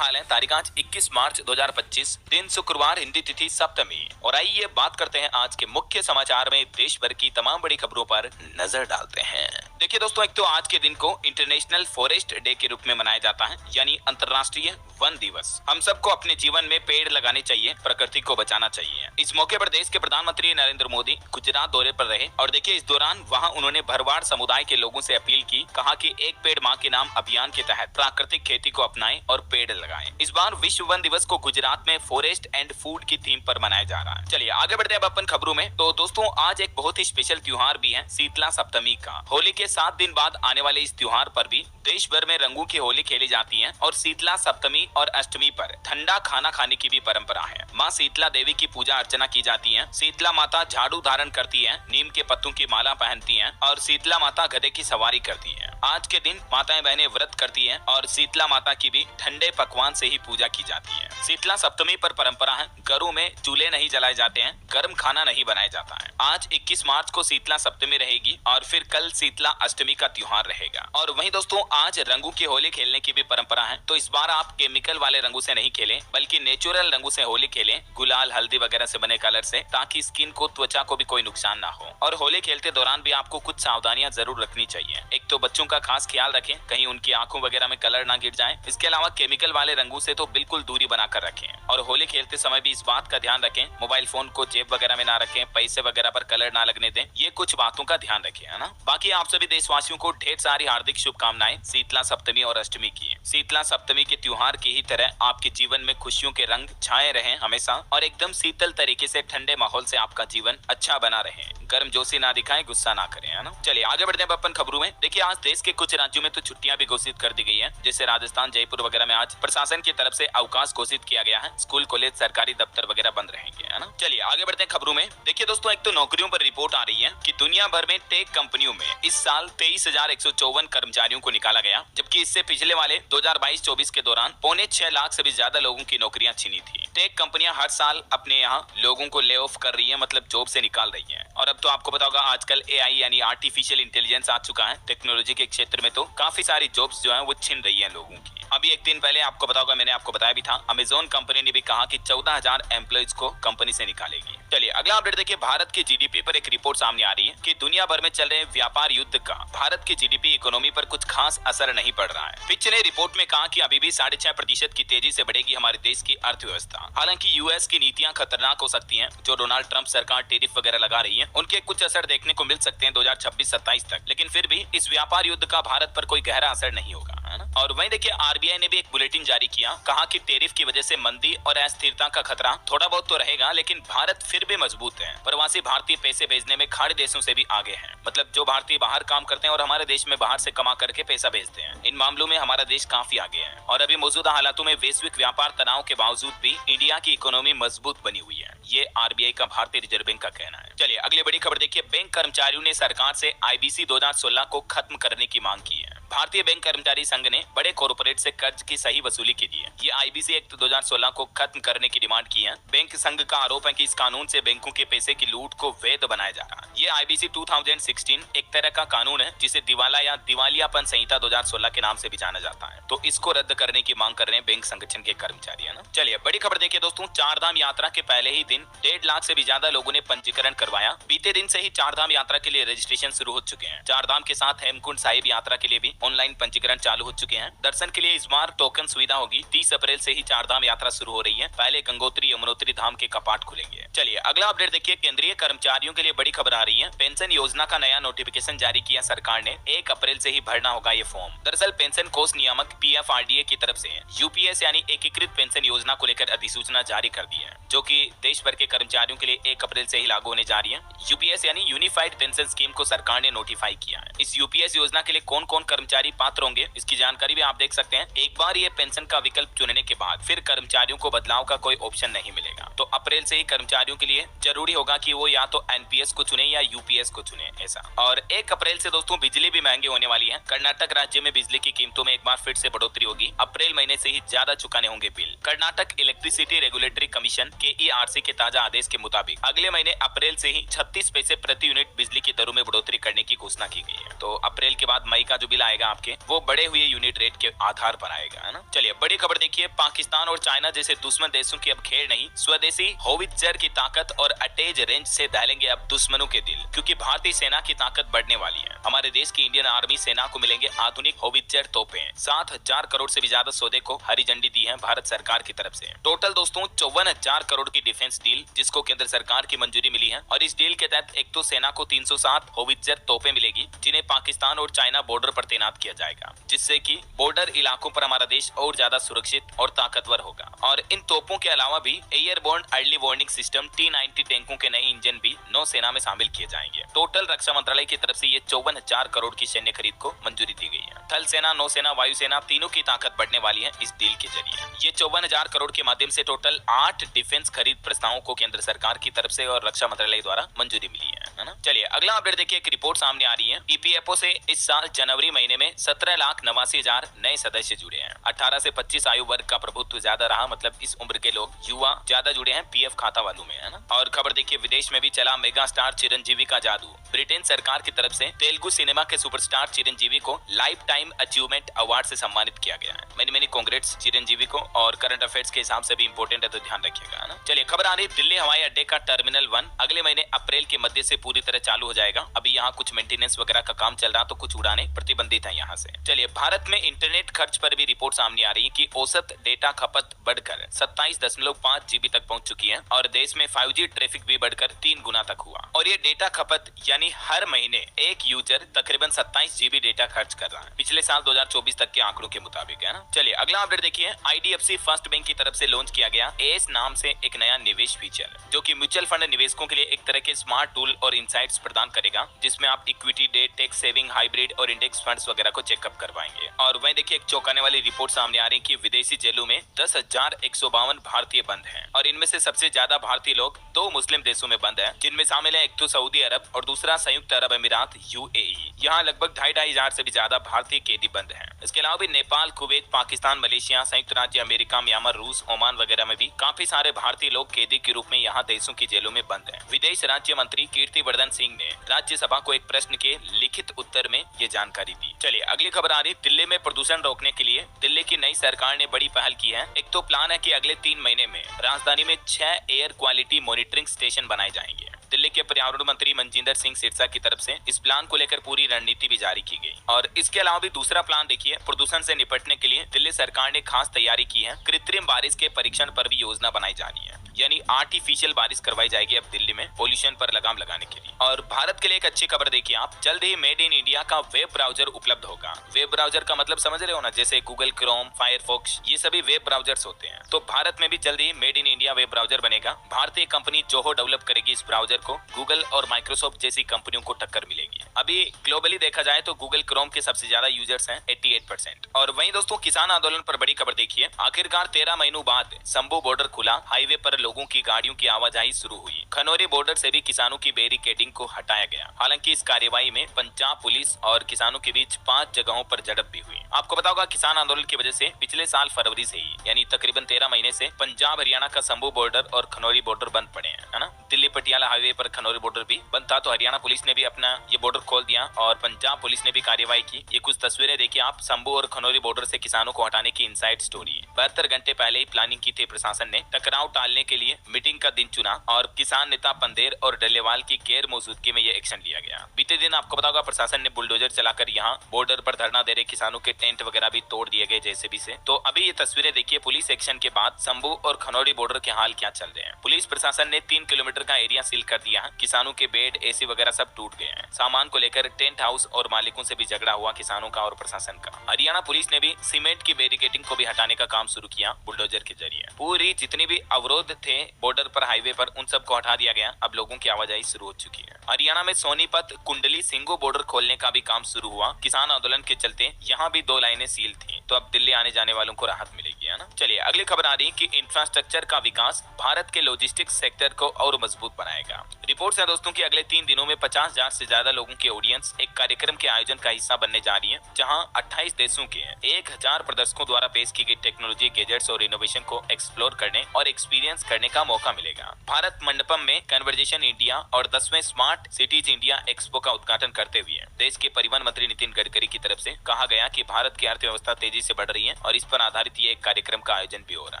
हाल है। तारीख आज 21 मार्च 2025, दिन शुक्रवार, हिंदी तिथि सप्तमी। और आइए बात करते हैं आज के मुख्य समाचार में देश भर की तमाम बड़ी खबरों पर नजर डालते हैं। देखिए दोस्तों, एक तो आज के दिन को इंटरनेशनल फॉरेस्ट डे के रूप में मनाया जाता है, यानी अंतर्राष्ट्रीय वन दिवस। हम सबको अपने जीवन में पेड़ लगाने चाहिए, प्रकृति को बचाना चाहिए। इस मौके पर देश के प्रधानमंत्री नरेंद्र मोदी गुजरात दौरे पर रहे और देखिए इस दौरान वहां उन्होंने भरवाड़ समुदाय के लोगों से अपील की, कहा कि एक पेड़ मां के नाम अभियान के तहत प्राकृतिक खेती को अपनाएं और पेड़ लगाएं। इस बार विश्व वन दिवस को गुजरात में फॉरेस्ट एंड फूड की थीम पर मनाया जा रहा है। चलिए आगे बढ़ते हैं अब अपन खबरों में। तो दोस्तों, आज एक बहुत ही स्पेशल त्योहार भी है, शीतला सप्तमी का। होली के 7 दिन बाद आने वाले इस त्योहार पर भी देश भर में रंगों की होली खेली जाती है और शीतला सप्तमी और अष्टमी पर ठंडा खाना खाने की भी परंपरा है। माँ शीतला देवी की पूजा अर्चना की जाती है। शीतला माता झाड़ू धारण करती है, नीम के पत्तों की माला पहनती हैं और शीतला माता गधे की सवारी करती है। आज के दिन माताएं बहनें व्रत करती हैं और शीतला माता की भी ठंडे पकवान से ही पूजा की जाती है। शीतला सप्तमी पर परंपरा है, घरों में चूल्हे नहीं जलाए जाते हैं, गर्म खाना नहीं बनाया जाता है। आज 21 मार्च को शीतला सप्तमी रहेगी और फिर कल शीतला अष्टमी का त्योहार रहेगा। और वहीं दोस्तों, आज रंगों की होली खेलने की भी परंपरा है। तो इस बार आप केमिकल वाले रंगों से नहीं खेलें, बल्कि नेचुरल रंगों से होली खेलें, गुलाल हल्दी वगैरह से बने कलर से, ताकि स्किन को, त्वचा को भी कोई नुकसान ना हो। और होली खेलते दौरान भी आपको कुछ सावधानियां जरूर रखनी चाहिए। एक तो बच्चों का खास ख्याल रखें, कहीं उनकी आंखों वगैरह में कलर ना गिर जाए। इसके अलावा केमिकल वाले रंगों से तो बिल्कुल दूरी बनाकर रखें। और होली खेलते समय भी इस बात का ध्यान रखें, मोबाइल फोन को जेब वगैरह में ना रखें, पैसे वगैरह पर कलर ना लगने दें। ये कुछ बातों का ध्यान रखें, है ना। बाकी आप सभी देशवासियों को ढेर सारी हार्दिक शुभकामनाएं शीतला सप्तमी और अष्टमी की। शीतला सप्तमी के त्योहार की ही तरह आपके जीवन में खुशियों के रंग छाए रहें हमेशा, और एकदम शीतल तरीके से ठंडे माहौल से आपका जीवन अच्छा बना रहे। गर्म जोशी ना दिखाएं, गुस्सा ना करें, है ना। चलिए आगे बढ़ते हैं अपन खबरों में। देखिए आज देश के कुछ राज्यों में तो छुट्टियां भी घोषित कर दी गई है, जैसे राजस्थान, जयपुर वगैरह में आज प्रशासन की तरफ से अवकाश घोषित किया गया है। स्कूल, कॉलेज, सरकारी दफ्तर वगैरह बंद रहेंगे, है ना। चलिए आगे बढ़ते हैं खबरों में। देखिए दोस्तों, एक तो नौकरियों पर रिपोर्ट आ रही है कि दुनिया भर में टेक कंपनियों में इस साल 23,154 कर्मचारियों को निकाला गया, जबकि इससे पिछले वाले 2022-24 के दौरान 6.25 लाख से भी ज्यादा लोगों की नौकरियां छीनी थी। टेक कंपनियां हर साल अपने यहाँ लोगों को ले ऑफ कर रही है, मतलब जॉब से निकाल रही है। और अब तो आपको पता होगा आजकल एआई यानी आर्टिफिशियल इंटेलिजेंस आ चुका है। टेक्नोलॉजी के क्षेत्र में तो काफी सारी जॉब्स जो है वो छीन रही है लोगों की। अभी एक दिन पहले आपको पता होगा, मैंने आपको बताया भी था, अमेजोन कंपनी ने भी कहा कि 14,000 एम्प्लॉइज को कंपनी से निकालेगी। चलिए अगला अपडेट देखिए। भारत की जीडीपी पर एक रिपोर्ट सामने आ रही है कि दुनिया भर में चल रहे व्यापार युद्ध का भारत की जीडीपी इकोनॉमी पर कुछ खास असर नहीं पड़ रहा है। फिच ने रिपोर्ट में कहा कि अभी भी 6.5% की तेजी से बढ़ेगी हमारे देश की अर्थव्यवस्था। हालांकि यूएस की नीतियां खतरनाक हो सकती हैं, जो डोनाल्ड ट्रंप सरकार टैरिफ वगैरह लगा रही है, उनके कुछ असर देखने को मिल सकते हैं 2026-27 तक। लेकिन फिर भी इस व्यापार युद्ध का भारत पर कोई गहरा असर नहीं होगा, है ना। और वहीं देखिए आरबीआई ने भी एक बुलेटिन जारी किया, कहा कि टैरिफ की वजह से मंदी और अस्थिरता का खतरा थोड़ा बहुत तो रहेगा, लेकिन भारत फिर भी मजबूत है। प्रवासी भारतीय पैसे भेजने में खाड़ी देशों से भी आगे हैं, मतलब जो भारतीय बाहर काम करते हैं और हमारे देश में बाहर से कमा करके पैसा भेजते हैं, इन मामलों में हमारा देश काफी आगे है। और अभी मौजूदा हालातों में वैश्विक व्यापार तनाव के बावजूद भी इंडिया की इकोनॉमी मजबूत बनी हुई है, ये आरबीआई का, भारतीय रिजर्व बैंक का कहना है। चलिए अगली बड़ी खबर देखिए। बैंक कर्मचारियों ने सरकार से आईबीसी 2016 को खत्म करने की मांग की है। भारतीय बैंक कर्मचारी संघ ने बड़े कॉर्पोरेट से कर्ज की सही वसूली के लिए ये आईबीसी एक्ट 2016 को खत्म करने की डिमांड की है। बैंक संघ का आरोप है कि इस कानून से बैंकों के पैसे की लूट को वैध बनाया जा रहा है। ये आईबीसी 2016 एक तरह का कानून है जिसे दिवाला या दिवालियापन संहिता 2016 के नाम से भी जाना जाता है। तो इसको रद्द करने की मांग कर रहे हैं बैंक संगठन के कर्मचारी, है ना। चलिए बड़ी खबर देखिए दोस्तों। चारधाम यात्रा के पहले ही दिन 1.5 लाख से भी ज्यादा लोगों ने पंजीकरण करवाया। बीते दिन से ही चारधाम यात्रा के लिए रजिस्ट्रेशन शुरू हो चुके हैं। चारधाम के साथ हेमकुंड साहिब यात्रा के लिए भी ऑनलाइन पंजीकरण चालू हो चुके हैं। दर्शन के लिए इस बार टोकन सुविधा होगी। 30 अप्रैल से ही चारधाम यात्रा शुरू हो रही है। पहले गंगोत्री यमुनोत्री धाम के कपाट खुलेंगे। चलिए अगला अपडेट देखिए। केंद्रीय कर्मचारियों के लिए बड़ी खबर आ रही है। पेंशन योजना का नया नोटिफिकेशन जारी किया सरकार ने। 1 अप्रैल से ही भरना होगा ये फॉर्म। दरअसल पेंशन कोष नियामक पीएफआरडीए की तरफ से यूपीएस यानी एकीकृत पेंशन योजना को लेकर अधिसूचना जारी कर दी है, जो कि देश भर के कर्मचारियों के लिए 1 अप्रैल से ही लागू होने जा रही है। यूपीएस यानी यूनिफाइड पेंशन स्कीम को सरकार ने नोटिफाई किया है। इस यूपीएस योजना के लिए कौन कौन कर्मचारी पात्र होंगे, इसकी जानकारी भी आप देख सकते हैं। एक बार ये पेंशन का विकल्प चुनने के बाद फिर कर्मचारियों को बदलाव का कोई ऑप्शन नहीं मिलेगा। तो अप्रैल से ही कर्मचारियों के लिए जरूरी होगा कि वो या तो एनपीएस को चुने या यूपीएस को चुने, ऐसा। और 1 अप्रैल से दोस्तों बिजली भी महंगी होने वाली है। कर्नाटक राज्य में बिजली की कीमतों में एक बार फिर से बढ़ोतरी होगी। अप्रैल महीने से ही ज्यादा चुकाने होंगे bill. Karnataka electricity regulatory commission KERC के ताजा आदेश के मुताबिक अगले महीने अप्रैल से ही 36 पैसे प्रति यूनिट बिजली की दरों में बढ़ोतरी करने की घोषणा की गई है। तो अप्रैल के बाद मई का जो बिल आएगा आएगा आपके, वो बढ़े हुए यूनिट रेट के आधार पर आएगा, है ना। चलिए बड़ी खबर देखिए, पाकिस्तान और चाइना जैसे दुश्मन देशों की अब खेल नहीं, स्वदेशी होवित्जर की ताकत और अटैच रेंज से दहलेंगे अब दुश्मनों के दिल, क्योंकि भारतीय सेना की ताकत बढ़ने वाली है। हमारे देश की इंडियन आर्मी सेना को मिलेंगे आधुनिक होवित्जर तोपें। 7,000 करोड़ से भी ज्यादा सौदे को हरी झंडी दी है भारत सरकार की तरफ से। टोटल दोस्तों 54,000 करोड़ की डिफेंस डील जिसको केंद्र सरकार की मंजूरी मिली है, और इस डील के तहत एक तो सेना को 307 होवित्जर तोपें मिलेगी जिन्हें पाकिस्तान और चाइना बॉर्डर पर तैनात किया जाएगा, जिससे कि बॉर्डर इलाकों पर हमारा देश और ज्यादा सुरक्षित और ताकतवर होगा। और इन तोपों के अलावा भी airborne early warning system T-90 टैंकों के नए इंजन भी नौसेना में शामिल किए जाएंगे। टोटल रक्षा मंत्रालय की तरफ से ये 54,000 करोड़ की सैन्य खरीद को मंजूरी दी गई है। थल सेना, नौसेना, वायुसेना तीनों की ताकत बढ़ने वाली है इस डील के जरिए। ये 54,000 करोड़ के माध्यम से टोटल 8 डिफेंस खरीद प्रस्तावों को केंद्र सरकार की तरफ से और रक्षा मंत्रालय द्वारा मंजूरी मिली है ना। चलिए अगला अपडेट देखिए, एक रिपोर्ट सामने आ रही है। ईपीएफओ से इस साल जनवरी महीने में 17,89,000 नए सदस्य जुड़े हैं। 18 से 25 आयु वर्ग का प्रभुत्व ज्यादा रहा, मतलब इस उम्र के लोग युवा ज्यादा जुड़े हैं पीएफ खाता वालों में, है ना। और खबर देखिए, विदेश में भी चला मेगा स्टार चिरंजीवी का जादू। ब्रिटेन सरकार की तरफ से तेलुगु सिनेमा के सुपरस्टार चिरंजीवी को लाइफ टाइम अचीवमेंट अवार्ड से सम्मानित किया गया है। मेनी कांग्रेट्स चिरंजीवी को, और करंट अफेयर्स के हिसाब से भी इंपॉर्टेंट है तो ध्यान रखिएगा, है ना। चलिए खबर आ रही, दिल्ली हवाई अड्डे का टर्मिनल 1 अगले महीने अप्रैल के मध्य से पूरी तरह चालू हो जाएगा। अभी यहाँ कुछ मेंटेनेंस वगैरह का काम चल रहा, तो कुछ उड़ाने प्रतिबंधित है यहाँ से। चलिए भारत में इंटरनेट खर्च पर भी रिपोर्ट सामने आ रही है कि औसत डेटा खपत बढ़कर 27.5 जीबी तक पहुंच चुकी है, और देश में 5G ट्रैफिक भी बढ़कर 3 गुना तक हुआ। और ये डेटा खपत यानी हर महीने एक यूजर तकरीबन 27 जीबी डेटा खर्च कर रहा है, पिछले साल 2024 तक के आंकड़ों के मुताबिक, है ना। चलिए अगला अपडेट देखिए, IDFC फर्स्ट बैंक की तरफ से लॉन्च किया गया एस नाम से एक नया निवेश फीचर, जो कि म्यूचुअल फंड निवेशकों के लिए एक तरह के स्मार्ट टूल और इंसाइट्स प्रदान करेगा, जिसमें आप equity, debt, tax saving, hybrid और इंडेक्स फंड्स वगैरह को चेकअप करवाएंगे। और वहीं देखिए एक चौंकाने वाली रिपोर्ट सामने आ रही है कि विदेशी जेलों में 10,152 भारतीय बंद हैं, और इनमें से सबसे ज्यादा भारतीय लोग 2 मुस्लिम देशों में बंद हैं, जिनमें शामिल है एक तो सऊदी अरब और दूसरा संयुक्त अरब अमीरात UAE। यहाँ लगभग 2,500 से भी ज्यादा भारतीय कैदी बंद हैं। इसके अलावा भी नेपाल, कुवैत, पाकिस्तान, मलेशिया, संयुक्त राज्य अमेरिका, म्यांमार, रूस, ओमान वगैरह में भी काफी सारे भारतीय लोग कैदी के रूप में यहाँ देशों की जेलों में बंद हैं। विदेश राज्य मंत्री कीर्तिवर्धन सिंह ने राज्यसभा को एक प्रश्न के लिखित उत्तर में ये जानकारी दी। चलिए अगली खबर आ रही, दिल्ली में प्रदूषण रोकने के लिए दिल्ली की नई सरकार ने बड़ी पहल की है। एक तो प्लान है कि अगले 3 महीने में राजधानी में 6 एयर क्वालिटी मॉनिटरिंग स्टेशन बनाए जाएंगे। दिल्ली के पर्यावरण मंत्री मनजिंदर सिंह सिरसा की तरफ से इस प्लान को लेकर पूरी रणनीति भी जारी की गई। और इसके अलावा भी दूसरा प्लान देखिए, प्रदूषण से निपटने के लिए दिल्ली सरकार ने खास तैयारी की है। कृत्रिम बारिश के परीक्षण पर भी योजना बनाई जा रही है, यानी आर्टिफिशियल बारिश करवाई जाएगी अब दिल्ली में पोल्यूशन पर लगाम लगाने के लिए। और भारत के लिए एक अच्छी खबर देखिए आप, जल्द ही मेड इन इंडिया का वेब ब्राउजर उपलब्ध होगा। वेब ब्राउजर का मतलब समझ रहे हो ना, जैसे गूगल क्रोम, फायरफॉक्स, ये सभी वेब ब्राउजर्स होते हैं। तो भारत में भी जल्द he made in India web browser बनेगा। भारतीय कंपनी जोहो डेवलप करेगी इस ब्राउजर को। गूगल और माइक्रोसॉफ्ट जैसी कंपनियों को टक्कर मिलेगी। अभी ग्लोबली देखा जाए तो गूगल क्रोम के सबसे ज्यादा यूजर्स हैं 88%। और वहीं दोस्तों किसान आंदोलन पर बड़ी खबर देखिए, आखिरकार 13 महीनों बाद शंभू बॉर्डर खुला, हाईवे पर लोगों की गाड़ियों की आवाजाही शुरू हुई। खनौरी बॉर्डर से भी किसानों की बैरिकेडिंग को हटाया गया। हालांकि इस कार्यवाही में पंजाब पुलिस और किसानों के बीच 5 जगहों पर झड़प भी हुई। आपको पता होगा किसान आंदोलन की वजह से पिछले साल फरवरी से ही, यानी तकरीबन 13 महीने से पंजाब हरियाणा का शंभू बॉर्डर और खनौरी बॉर्डर बंद पड़े हैं, है ना। दिल्ली पटियाला हाईवे पर खनौरी बॉर्डर भी बंद था, तो हरियाणा पुलिस ने भी अपना ये बॉर्डर खोल दिया और पंजाब पुलिस ने भी कार्रवाई की। ये कुछ तस्वीरें देखिए आप, शंभू और खनौरी बॉर्डर से किसानों को हटाने की इनसाइड स्टोरी। 72 घंटे पहले ही प्लानिंग की थी प्रशासन ने। टकराव टालने के लिए मीटिंग का दिन चुना और किसान नेता पंदेर और डलेवाल की गैर मौजूदगी में ये एक्शन लिया गया। बीते दिन आपको पता होगा प्रशासन ने बुलडोजर चलाकर यहाँ बॉर्डर पर धरना दे रहे किसानों के टेंट वगैरह भी तोड़ दिए गए जेसीबी से। तो अभी ये तस्वीरें देखिए पुलिस एक्शन के बाद शंभू और खनौरी बॉर्डर के हाल क्या चल रहे हैं। पुलिस प्रशासन ने 3 किलोमीटर का एरिया सील कर दिया है। किसानों के बेड, एसी वगैरह सब टूट गए हैं। सामान को लेकर टेंट हाउस और मालिकों से भी झगड़ा हुआ किसानों का और प्रशासन का। हरियाणा पुलिस ने भी सीमेंट की बैरिकेडिंग को भी हटाने का काम शुरू किया बुलडोजर के जरिए। पूरी जितनी भी अवरोध थे बॉर्डर पर, हाईवे पर, उन सबको हटा दिया गया। अब लोगों की आवाजाही शुरू हो चुकी है। हरियाणा में सोनीपत, कुंडली, सिंगो बॉर्डर खोलने का भी काम शुरू हुआ। किसान आंदोलन के चलते यहाँ भी 2 लाइनें सील थी, तो अब दिल्ली आने जाने वालों को राहत मिलेगी, है ना। चलिए अगली खबर खबर आ रही है कि इंफ्रास्ट्रक्चर का विकास भारत के लॉजिस्टिक्स सेक्टर को और मजबूत बनाएगा। रिपोर्ट्स है दोस्तों कि अगले 3 दिनों में 50,000 से ज्यादा लोगों की ऑडियंस एक कार्यक्रम के आयोजन का हिस्सा बनने जा रही है, जहां 28 देशों के 1000 प्रदर्शकों द्वारा पेश की गई टेक्नोलॉजी, गैजेट्स और इनोवेशन को एक्सप्लोर करने और एक्सपीरियंस करने का मौका मिलेगा। भारत मंडपम में कन्वर्जेशन इंडिया और 10वें स्मार्ट सिटीज इंडिया एक्सपो का उद्घाटन करते हुए देश के परिवहन मंत्री नितिन गडकरी की तरफ से कहा गया कि भारत की अर्थव्यवस्था तेजी से बढ़ रही है और इस पर आधारित ये एक कार्यक्रम का आयोजन भी हो रहा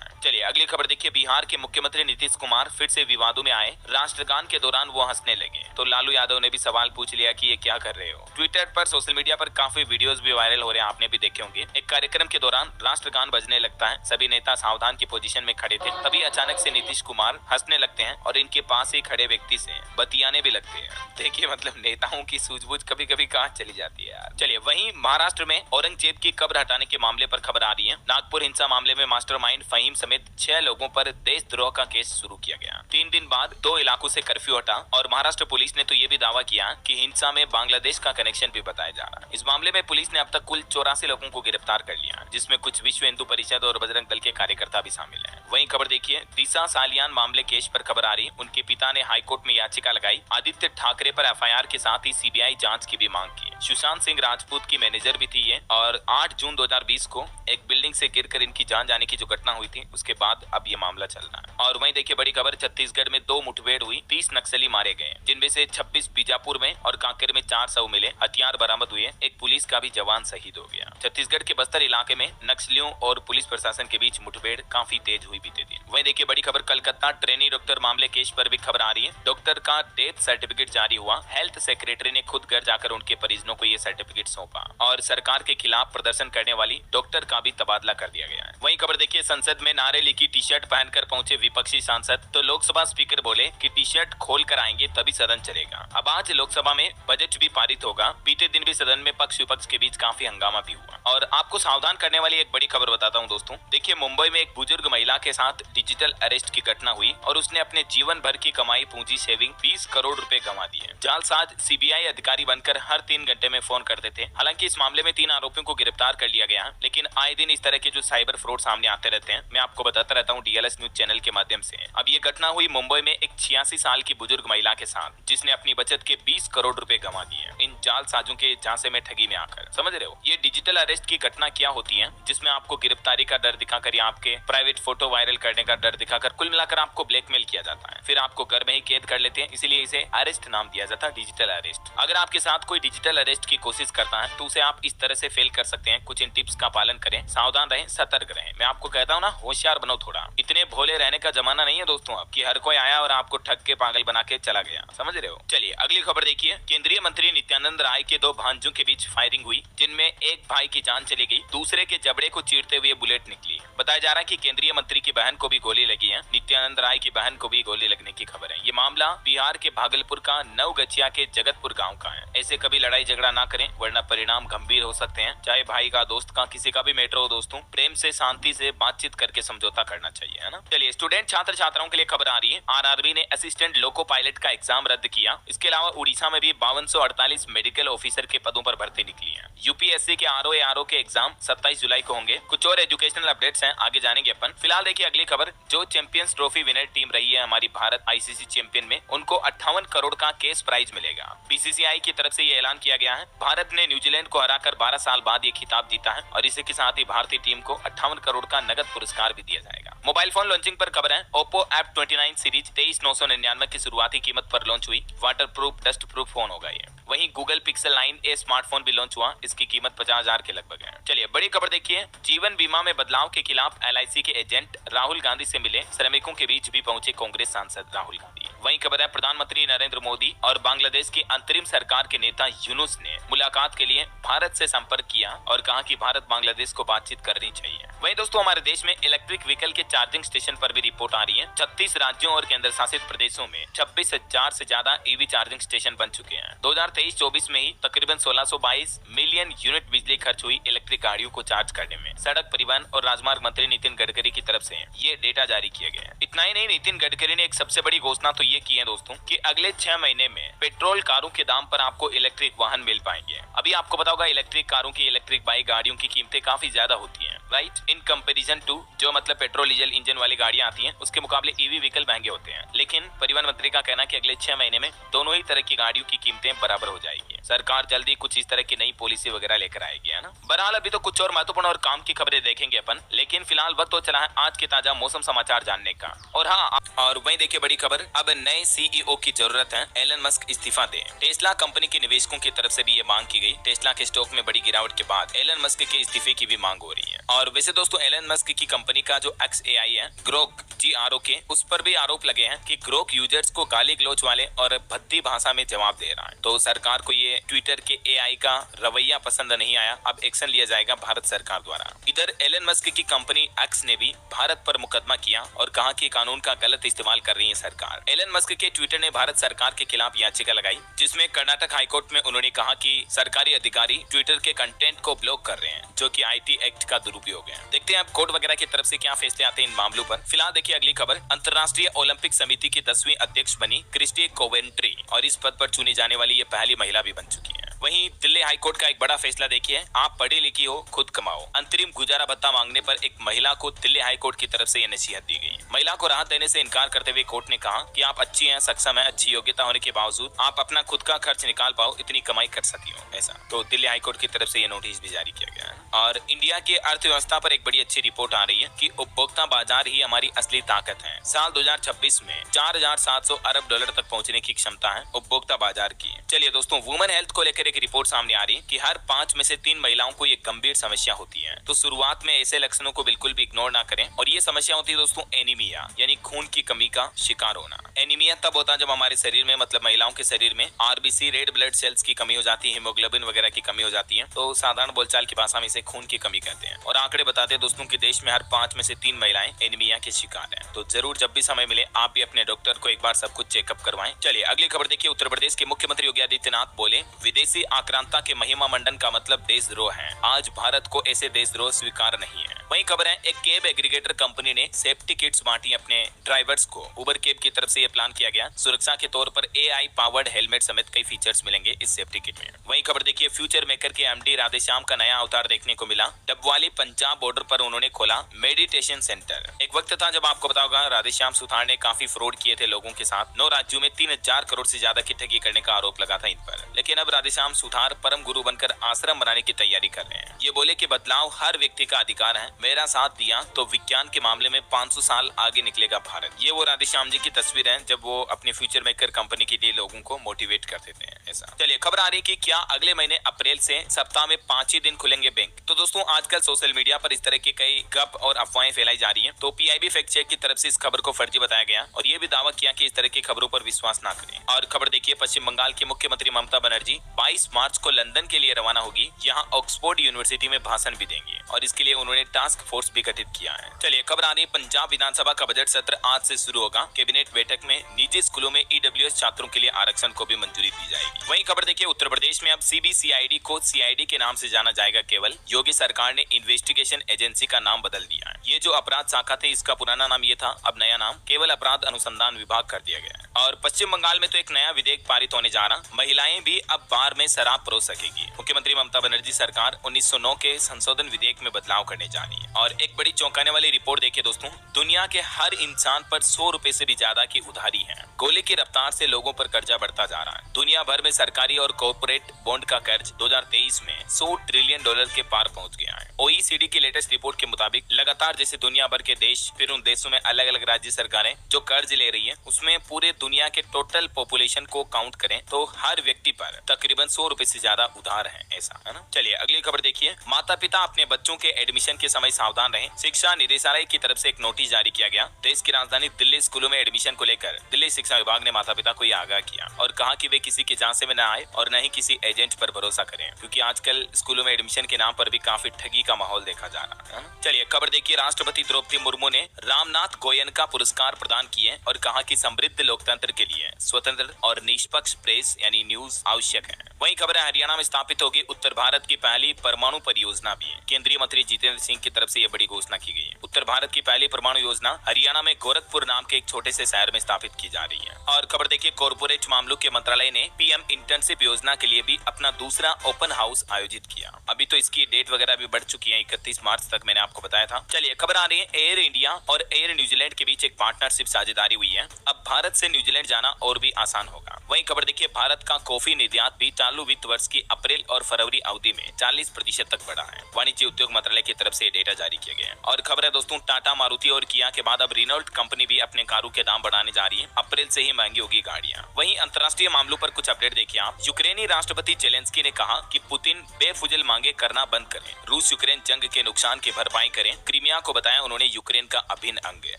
है। चलिए अगली खबर देखिए। बिहार के मुख्यमंत्री नीतीश कुमार फिर से विवादों में आए। राष्ट्रगान के दौरान वो हंसने लगे तो लालू यादव ने भी सवाल पूछ लिया कि ये क्या कर रहे हो। ट्विटर पर, सोशल मीडिया पर काफी वीडियोस भी वायरल हो रहे हैं, आपने भी देखे होंगे। एक कार्यक्रम के दौरान राष्ट्रगान बजने लगता है, सभी नेता सावधान की पोजीशन में खड़े थे, तभी अचानक से नीतीश कुमार हंसने लगते हैं और इनके पास ही खड़े व्यक्ति से बतियाने भी लगते हैं। देखिए मतलब नेताओं की सूझबूझ कभी कभी कहाँ चली जाती है यार। चलिए वहीं महाराष्ट्र में औरंगजेब की कब्र हटाने के मामले पर खबर आ रही है। नागपुर हिंसा मामले में मास्टरमाइंड फहीम समेत 6 लोगों पर देशद्रोह का केस शुरू किया गया। 3 दिन बाद 2 इलाकों से कर्फ्यू हटा और महाराष्ट्र पुलिस ने तो ये भी दावा किया कि हिंसा में बांग्लादेश का कनेक्शन भी बताया जा रहा है। इस मामले में पुलिस ने अब तक कुल 84 लोगों को गिरफ्तार कर लिया, जिसमें कुछ विश्व हिंदू परिषद और बजरंग दल के कार्यकर्ता भी शामिल हैं। वहीं खबर देखिए, दिशा सालियान मामले केस पर खबर आ रही। उनके पिता ने हाईकोर्ट में याचिका लगाई। आदित्य ठाकरे पर एफआईआर के साथ ही सीबीआई जांच की भी मांग की। सुशांत सिंह राजपूत की मैनेजर भी थी ये, और 8 जून 2020 को एक बिल्डिंग से गिरकर इनकी जान जाने की जो घटना हुई थी, उसके बाद अब ये मामला चल रहा है। और वहीं देखिए बड़ी खबर, छत्तीसगढ़ में 2 मुठभेड़ हुई, 30 नक्सली मारे गए, जिनमें से 26 बीजापुर में और कांकेर में 4 शव मिले, हथियार बरामद हुए, एक पुलिस का भी जवान शहीद हो गया। छत्तीसगढ़ के बस्तर इलाके में नक्सलियों और पुलिस प्रशासन के बीच मुठभेड़ काफी तेज हुई बीते दिन। वहीं देखिए बड़ी खबर, कलकत्ता ट्रेनी डॉक्टर मामले केस पर भी खबर आ रही है। डॉक्टर का डेथ सर्टिफिकेट जारी हुआ। हेल्थ सेक्रेटरी ने खुद घर जाकर उनके परिजनों को ये सर्टिफिकेट सौंपा और सरकार के खिलाफ प्रदर्शन करने वाली डॉक्टर का भी तबादला कर दिया गया है। वहीं खबर देखिए, संसद में नारे लिखी टी शर्ट पहनकर पहुंचे विपक्षी सांसद, तो लोकसभा स्पीकर बोले कि टी शर्ट खोल कर आएंगे तभी सदन चलेगा। अब आज लोकसभा में बजट भी पारित होगा। बीते दिन भी सदन में पक्ष विपक्ष के बीच काफी हंगामा भी हुआ। और आपको सावधान करने वाली एक बड़ी खबर बताता हूं दोस्तों। देखिए मुंबई में एक बुजुर्ग महिला के साथ डिजिटल अरेस्ट की घटना हुई और उसने अपने जीवन भर की कमाई पूंजी सेविंग 20 करोड़ रुपए गंवा दिए। जालसाज सीबीआई अधिकारी बनकर हर 3 घंटे में फोन करते थे। हालांकि इस मामले में 3 आरोपियों को गिरफ्तार कर लिया गया, लेकिन आए दिन इस तरह के जो साइबर फ्रॉड सामने आते रहते हैं, मैं आपको बताता रहता हूँ डीएलएस न्यूज चैनल के माध्यम से। अब ये घटना हुई मुंबई में एक 86 साल की बुजुर्ग महिला के साथ, जिसने अपनी बचत के 20 करोड़ रुपए गंवा दिए इन जालसाजों के झांसे में ठगी में आकर। समझ रहे हो, ये डिजिटल अरेस्ट की घटना क्या होती है, जिसमें आपको गिरफ्तारी का डर दिखाकर या आपके प्राइवेट फोटो वायरल करने का डर दिखाकर कुल मिलाकर आपको ब्लैकमेल किया जाता है, फिर आपको घर में ही कैद कर लेते हैं। इसीलिए इसे अरेस्ट नाम दिया जाता है, डिजिटल अरेस्ट। अगर आपके साथ कोई डिजिटल अरेस्ट की कोशिश करता है तो उसे आप इस तरह से फेल कर सकते हैं। कुछ इन टिप्स का पालन करें, सावधान रहें, सतर्क रहें। मैं आपको कहता हूँ ना, होशियार बनो थोड़ा। इतने भोले रहने का जमाना नहीं है दोस्तों अब कि हर कोई आया और आपको ठग के पागल बना के चला गया। समझ रहे हो। चलिए अगली खबर देखिए। केंद्रीय मंत्री नित्यानंद राय के 2 भांजों के बीच फायरिंग हुई, जिनमें एक भाई की जान चली गई, दूसरे के जबड़े को चीरते हुए बुलेट निकली। बताया जा रहा है कि केंद्रीय मंत्री की बहन को भी गोली लगी है। नित्यानंद राय की बहन को भी गोली लगने की खबर है। ये मामला बिहार के भागलपुर का नवगछिया के जगतपुर गाँव का है। ऐसे कभी लड़ाई झगड़ा ना करें, वरना परिणाम गंभीर हो सकते हैं। चाहे भाई का, दोस्त का, किसी का भी मैटर हो दोस्तों, प्रेम से, शांति से बातचीत करके समझौता करना चाहिए, है ना। चलिए स्टूडेंट छात्र छात्राओं के लिए खबर आ रही है। आरआरबी ने असिस्टेंट लोको पायलट का एग्जाम रद्द किया। इसके अलावा उड़ीसा में भी 5248 मेडिकल ऑफिसर के पदों पर भर्ती निकली है। यूपीएससी के आरओ के एग्जाम 27 जुलाई को होंगे। कुछ और एजुकेशनल अपडेट्स हैं, आगे जानेंगे अपन। फिलहाल देखिए अगली खबर। जो चैंपियंस ट्रॉफी विनर टीम रही है हमारी भारत आईसीसी चैंपियन में, उनको 58 करोड़ का कैश प्राइज मिलेगा। बीसीसीआई की तरफ से ये ऐलान किया गया है। भारत ने न्यूजीलैंड को हराकर 12 साल बाद ये खिताब जीता है और इसी के साथ ही भारतीय टीम को 58 करोड़ का नगद पुरस्कार भी दिया जाएगा। मोबाइल फोन लॉन्चिंग पर खबर है। ओप्पो F29 सीरीज 23,999 की शुरुआती कीमत पर लॉन्च हुई। Water proof, dust proof phone होगा ये। वहीं गूगल पिक्सल 9a स्मार्टफोन भी लॉन्च हुआ। इसकी कीमत 50,000 के लगभग है। चलिए बड़ी खबर देखिए। जीवन बीमा में बदलाव के खिलाफ LIC के एजेंट राहुल गांधी से मिले। श्रमिकों के बीच भी पहुंचे कांग्रेस सांसद राहुल गांधी। वहीं खबर है, प्रधानमंत्री नरेंद्र मोदी और बांग्लादेश की अंतरिम सरकार के नेता यूनुस ने मुलाकात के लिए भारत से संपर्क किया और कहा कि भारत बांग्लादेश को बातचीत करनी चाहिए। वहीं दोस्तों हमारे देश में इलेक्ट्रिक व्हीकल के चार्जिंग स्टेशन पर भी रिपोर्ट आ रही है। 36 राज्यों और केंद्र शासित प्रदेशों में 26,000 से ज्यादा ईवी चार्जिंग स्टेशन बन चुके हैं। 2023-24 में ही तकरीबन 1622 मिलियन यूनिट बिजली खर्च हुई इलेक्ट्रिक गाड़ियों को चार्ज करने में। सड़क परिवहन और राजमार्ग मंत्री नितिन गडकरी की तरफ से ये डेटा जारी किया गया है। इतना ही नहीं, नितिन गडकरी ने एक सबसे बड़ी घोषणा तो ये की है दोस्तों कि अगले 6 महीने में पेट्रोल कारों के दाम पर आपको इलेक्ट्रिक वाहन मिल पाएंगे। अभी आपको पता होगा इलेक्ट्रिक कारों की, इलेक्ट्रिक बाइक गाड़ियों की कीमतें काफी ज्यादा होती हैं, राइट, इन कंपैरिजन टू जो मतलब पेट्रोल डीजल इंजन वाली गाड़ियां आती हैं उसके मुकाबले ईवी व्हीकल महंगे होते हैं। लेकिन परिवहन मंत्री का कहना है कि अगले 6 महीने में दोनों ही तरह की गाड़ियों की कीमतें बराबर हो जाएगी। सरकार जल्दी कुछ इस तरह की नई पॉलिसी वगैरह लेकर आएगी, है ना। बहरहाल अभी तो कुछ और महत्वपूर्ण और काम की खबरें देखेंगे अपन, लेकिन फिलहाल वक्त तो चला है आज के ताजा मौसम समाचार जानने का। और हाँ, और वहीं देखिए बड़ी खबर, अब नए सीईओ की जरूरत है, एलन मस्क इस्तीफा दें। टेस्ला कंपनी के निवेशकों की तरफ से भी ये मांग की गई। टेस्ला के स्टॉक में बड़ी गिरावट के बाद एलन मस्क के इस्तीफे की भी मांग हो रही है। और वैसे दोस्तों एलन मस्क की कंपनी का जो XAI है, ग्रोक GROK, उस पर भी आरोप लगे हैं कि ग्रोक यूजर्स को गाली गलौज वाले और भद्दी भाषा में जवाब दे रहा है। तो सरकार को ये ट्विटर के AI का रवैया पसंद नहीं आया, अब एक्शन लिया जाएगा भारत सरकार द्वारा। इधर एलन मस्क की कंपनी X ने भी भारत पर मुकदमा किया और कहा कि कानून का गलत इस्तेमाल कर रही है सरकार। एलन मस्क के ट्विटर ने भारत सरकार के खिलाफ याचिका लगाई, जिसमें कर्नाटक हाईकोर्ट में उन्होंने कहा कि सरकारी अधिकारी ट्विटर के कंटेंट को ब्लॉक कर रहे हैं, जो कि IT एक्ट का दुरुपयोग है। देखते हैं अब कोर्ट वगैरह की तरफ से क्या फैसले आते हैं इन मामलों पर। फिलहाल देखिए अगली खबर, अंतर्राष्ट्रीय ओलंपिक समिति की 10वीं अध्यक्ष बनी क्रिस्टी कोवेंट्री और इस पद पर चुनी जाने वाली ये पहली महिला भी बन चुकी है। वहीं दिल्ली हाईकोर्ट का एक बड़ा फैसला देखिए, आप पढ़ी लिखी हो, खुद कमाओ। अंतरिम गुजारा भत्ता मांगने पर एक महिला को दिल्ली हाईकोर्ट की तरफ से यह नसीहत दी गई। महिला को राहत देने से इनकार करते हुए कोर्ट ने कहा कि आप अच्छी हैं, सक्षम हैं, अच्छी योग्यता होने के बावजूद आप अपना खुद का खर्च निकाल पाओ, इतनी कमाई कर सकी हो, ऐसा। तो दिल्ली हाईकोर्ट की तरफ से यह नोटिस भी जारी किया गया है। और इंडिया की अर्थव्यवस्था पर एक बड़ी अच्छी रिपोर्ट आ रही है कि उपभोक्ता बाजार ही हमारी असली ताकत है। साल 2026 में 4,700 अरब डॉलर तक पहुंचने की क्षमता है उपभोक्ता बाजार की। चलिए दोस्तों, वुमेन हेल्थ को लेकर एक रिपोर्ट सामने आ रही है कि हर 5 में से 3 महिलाओं को ये गंभीर समस्या होती है। तो शुरुआत में ऐसे लक्षणों को बिल्कुल भी इग्नोर ना करें। और ये समस्या होती है दोस्तों एनीमिया, यानी खून की कमी का शिकार होना। एनीमिया तब होता है जब हमारे शरीर में, मतलब महिलाओं के शरीर में RBC रेड ब्लड सेल्स की कमी हो जाती है, हीमोग्लोबिन वगैरह की कमी हो जाती है। तो साधारण बोलचाल की भाषा में इसे खून की कमी कहते हैं। और आंकड़े बताते हैं दोस्तों कि देश में हर 5 में से 3 महिलाएं एनीमिया के शिकार हैं। तो जरूर जब भी समय मिले आप भी अपने डॉक्टर को एक बार सब कुछ चेकअप करवाएं। चलिए अगली खबर देखिए, उत्तर प्रदेश के मुख्यमंत्री योगी आदित्यनाथ बोले, विदेशी आक्रांता के महिमा मंडन का मतलब देशद्रोह है। आज भारत को ऐसे देशद्रोह स्वीकार नहीं है। वहीं खबर है, एक कैब एग्रीगेटर कंपनी ने सेफ्टी किट्स बांटी अपने ड्राइवर्स को। उबर कैब की तरफ से यह प्लान किया गया। सुरक्षा के तौर पर AI पावर्ड हेलमेट समेत कई फीचर्स मिलेंगे इस सेफ्टी किट में। वहीं खबर देखिए, फ्यूचर मेकर के MD राधेश्याम का नया अवतार देखने को मिला। डबवाली पंजाब बॉर्डर पर उन्होंने खोला मेडिटेशन सेंटर। एक वक्त था जब आपको पता होगा राधेश्याम सुथार ने काफी फ्रॉड किए थे लोगों के साथ। 9 राज्यों में 3000 करोड़ से ज्यादा की ठगी करने का आरोप लगा था इन पर। लेकिन अब राधेश्याम सुथार परम गुरु बनकर आश्रम बनाने की तैयारी कर रहे हैं। ये बोले कि बदलाव हर व्यक्ति का अधिकार है, मेरा साथ दिया तो विज्ञान के मामले में 500 साल आगे निकलेगा भारत। ये वो राधेश्याम जी की तस्वीर है जब वो अपनी फ्यूचर मेकर कंपनी के लिए लोगों को मोटिवेट करते थे, ऐसा। चलिए खबर आ रही है कि क्या अगले महीने अप्रैल से सप्ताह में 5 ही दिन खुलेंगे बैंक। तो दोस्तों आजकल सोशल मीडिया पर इस तरह की कई गप और अफवाहें फैलाई जा रही हैं। तो PIB फैक्ट चेक की तरफ से इस खबर को फर्जी बताया गया और ये भी दावा किया कि इस तरह की खबरों पर विश्वास ना करें। और खबर देखिए, पश्चिम बंगाल की मुख्यमंत्री ममता बनर्जी 22 मार्च को लंदन के लिए रवाना होगी। यहाँ ऑक्सफोर्ड यूनिवर्सिटी में भाषण भी देंगी और इसके लिए उन्होंने टास्क फोर्स भी गठित किया है। चलिए खबर आ रही है, पंजाब विधानसभा का बजट सत्र आज से शुरू होगा। कैबिनेट बैठक में निजी स्कूलों में EWS छात्रों के लिए आरक्षण को भी मंजूरी दी जाएगी। वहीं खबर देखिए, उत्तर प्रदेश में अब CBCID को CID के नाम से जाना जाएगा। केवल योगी सरकार ने इन्वेस्टिगेशन एजेंसी का नाम बदल दिया है। ये जो अपराध शाखा थे इसका पुराना नाम ये था, अब नया नाम केवल अपराध अनुसंधान विभाग कर दिया गया है। और पश्चिम बंगाल में तो एक नया विधेयक पारित होने जा रहा, महिलाएं भी अब बार में शराब परोस सकेगी। मुख्यमंत्री ममता बनर्जी सरकार 1909 के संशोधन विधेयक में बदलाव करने जा रही है। और एक बड़ी चौंकाने वाली रिपोर्ट देखिए दोस्तों, दुनिया के हर इंसान पर 100 रुपए से भी ज्यादा की उधारी है। गोले की रफ्तार से लोगों पर कर्जा बढ़ता जा रहा है। दुनिया भर में सरकारी और कॉर्पोरेट बॉन्ड का कर्ज 2023 में $100 ट्रिलियन के पार पहुंच गया है। OECD की लेटेस्ट रिपोर्ट के मुताबिक लगातार जैसे दुनिया भर के देश, फिर उन देशों में अलग अलग राज्य सरकारें जो कर्ज ले रही है, उसमें पूरे दुनिया के टोटल पॉपुलेशन को काउंट करें तो हर व्यक्ति पर तकरीबन 100 रुपए से ज्यादा उधार है, ऐसा है ना। चलिए अगली खबर देखिए, माता पिता अपने बच्चों के एडमिशन के समय सावधान रहें। शिक्षा निदेशालय की तरफ से एक नोटिस जारी किया गया। देश की राजधानी दिल्ली स्कूलों में एडमिशन को लेकर दिल्ली शिक्षा विभाग ने माता पिता को यह आगाह किया और कहा कि वे किसी के झांसे में न आए और न ही किसी एजेंट पर भरोसा करें, क्योंकि आजकल स्कूलों में एडमिशन के नाम पर भी काफी ठगी का माहौल देखा जा रहा है। चलिए खबर देखिए, राष्ट्रपति द्रौपदी मुर्मू ने रामनाथ गोयनका पुरस्कार प्रदान किए और कहा कि समृद्ध लोकतंत्र के लिए स्वतंत्र और निष्पक्ष प्रेस यानी न्यूज आवश्यक है। वहीं खबर है हरियाणा में स्थापित होगी उत्तर भारत की पहली परमाणु परियोजना भी है। केंद्रीय मंत्री जितेंद्र सिंह की तरफ से यह बड़ी घोषणा की गई है। उत्तर भारत की पहली परमाणु योजना हरियाणा में गोरखपुर नाम के एक छोटे से शहर में स्थापित की जा रही है। और खबर देखिए, कॉर्पोरेट मामलों के मंत्रालय ने पीएम इंटर्नशिप योजना के लिए भी अपना दूसरा ओपन हाउस आयोजित किया। अभी तो इसकी डेट वगैरह भी बढ़ चुकी है, 31 मार्च तक मैंने आपको बताया था। चलिए खबर आ रही है एयर इंडिया और एयर न्यूजीलैंड के बीच एक पार्टनरशिप साझेदारी हुई है। अब भारत से न्यूजीलैंड जाना और भी आसान होगा। वहीं खबर देखिए, भारत का कॉफी निर्यात भी चालू वित्त वर्ष की अप्रैल और फरवरी अवधि में 40% तक बढ़ा है। वाणिज्य उद्योग मंत्रालय की तरफ से डेटा जारी किया गया है। और खबर है दोस्तों, टाटा, मारुति और किया के बाद अब रेनॉल्ट कंपनी भी अपने कारों के दाम बढ़ाने जा रही है। अप्रैल से ही महंगी होगी गाड़ियां। वहीं अंतर्राष्ट्रीय मामलों पर कुछ अपडेट देखिए आप। यूक्रेनी राष्ट्रपति जेलेंस्की ने कहा कि पुतिन बेफुजिल मांगे करना बंद करें, रूस यूक्रेन जंग के नुकसान की भरपाई करें। क्रीमिया को बताया उन्होंने यूक्रेन का अभिन्न अंग है।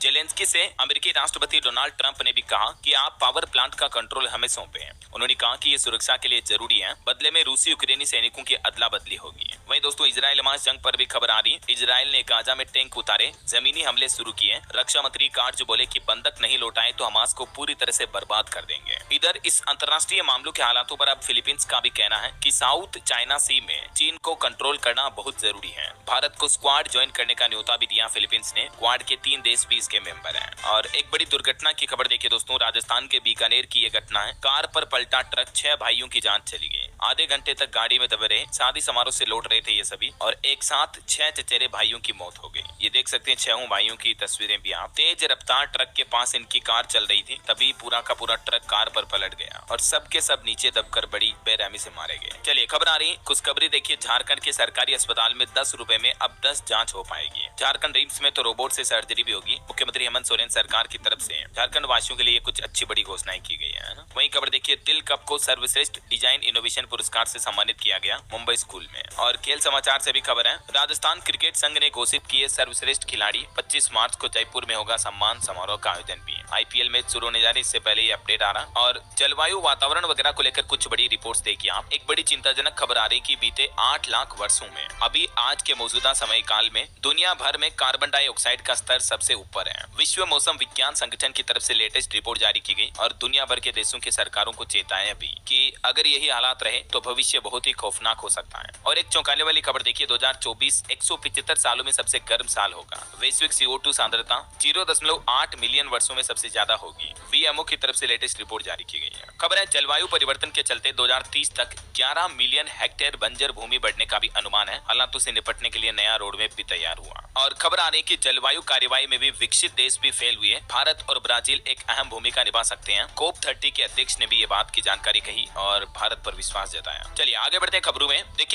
जेलेंस्की से अमेरिकी राष्ट्रपति डोनाल्ड ट्रंप ने भी कहा कि आप पावर प्लांट का कंट्रोल हमें सौंपे हैं। उन्होंने कहा कि ये सुरक्षा के लिए जरूरी है, बदले में रूसी यूक्रेनी सैनिकों की अदला बदली होगी। वहीं दोस्तों, इजराइल हमास जंग पर भी खबर आ रही है। इजराइल ने गाजा में टैंक उतारे, जमीनी हमले शुरू किए। रक्षा मंत्री कार्ज बोले कि बंधक नहीं लौटाए तो हमास को पूरी तरह से बर्बाद कर देंगे। इधर इस अंतर्राष्ट्रीय मामलों के हालातों पर अब फिलीपींस का भी कहना है कि साउथ चाइना सी में चीन को कंट्रोल करना बहुत जरूरी है। भारत को स्क्वाड ज्वाइन करने का न्योता भी दिया फिलीपींस ने। क्वाड के 3 देश भी इसके मेंबर हैं। और एक बड़ी दुर्घटना की खबर देखिए दोस्तों, राजस्थान के बीकानेर की ये घटना है। कार पर पलटा ट्रक, 6 भाइयों की जान चली गई। आधे घंटे तक गाड़ी में दबे रहे। शादी समारोह से लौट रहे थे ये सभी और एक साथ 6 चचेरे भाइयों की मौत हो गई। ये देख सकते हैं 6 भाइयों की तस्वीरें भी आप। तेज रफ्तार ट्रक के पास इनकी कार चल रही थी, तभी पूरा का पूरा ट्रक कार पर पलट गया और सब के सब नीचे दबकर बड़ी बेरहमी से मारे गए। चलिए खबर आ रही, खुशखबरी देखिए, झारखंड के सरकारी अस्पताल में 10 रुपए में अब 10 जांच हो पाएगी। झारखंड रिम्स में तो रोबोट से सर्जरी भी होगी। मुख्यमंत्री हेमंत सोरेन सरकार की तरफ से झारखंड वासियों के लिए कुछ अच्छी बड़ी घोषणाएं की गई है। वहीं खबर देखिए, दिल कप को सर्वश्रेष्ठ डिजाइन इनोवेशन पुरस्कार से सम्मानित किया गया मुंबई स्कूल में। और खेल समाचार से भी खबर है, राजस्थान क्रिकेट संघ ने घोषित किए सर्वश्रेष्ठ खिलाड़ी। 25 मार्च को जयपुर में होगा सम्मान समारोह का आयोजन भी। आईपीएल मैच शुरू होने जा रही, इससे पहले ये अपडेट आ रहा। और जलवायु वातावरण वगैरह को लेकर कुछ बड़ी रिपोर्ट्स देखिए आप। एक बड़ी चिंताजनक खबर आ रही कि बीते 8 लाख वर्षों में अभी आज के मौजूदा समय काल में दुनिया भर में कार्बन डाइऑक्साइड का स्तर सबसे ऊपर है। विश्व मौसम विज्ञान संगठन की तरफ से लेटेस्ट रिपोर्ट जारी की गई और दुनिया भर के देशों के सरकारों को चेताया भी कि अगर यही हालात रहे तो भविष्य बहुत ही खौफनाक हो सकता है। और एक चौंकाने वाली खबर देखिए, 2024 175 सालों में सबसे गर्म साल होगा। वैश्विक CO2 सांद्रता 0.8 मिलियन वर्षों में सबसे ज्यादा होगी। वीएमओ की तरफ से लेटेस्ट रिपोर्ट जारी की गई है। खबर है, जलवायु परिवर्तन के चलते 2030 तक 11 मिलियन हेक्टेयर बंजर भूमि बढ़ने का भी अनुमान है। हालांकि से निपटने के लिए नया रोडमैप भी तैयार हुआ। और खबर आ रही है कि जलवायु कार्यवाही में भी विकसित देश भी फेल हुए। भारत और ब्राजील एक अहम भूमिका निभा सकते हैं। COP30 के अध्यक्ष ने भी ये बात की जानकारी कही और भारत पर विश्वास जताया। चलिए आगे बढ़ते हैं खबरों में। देखिए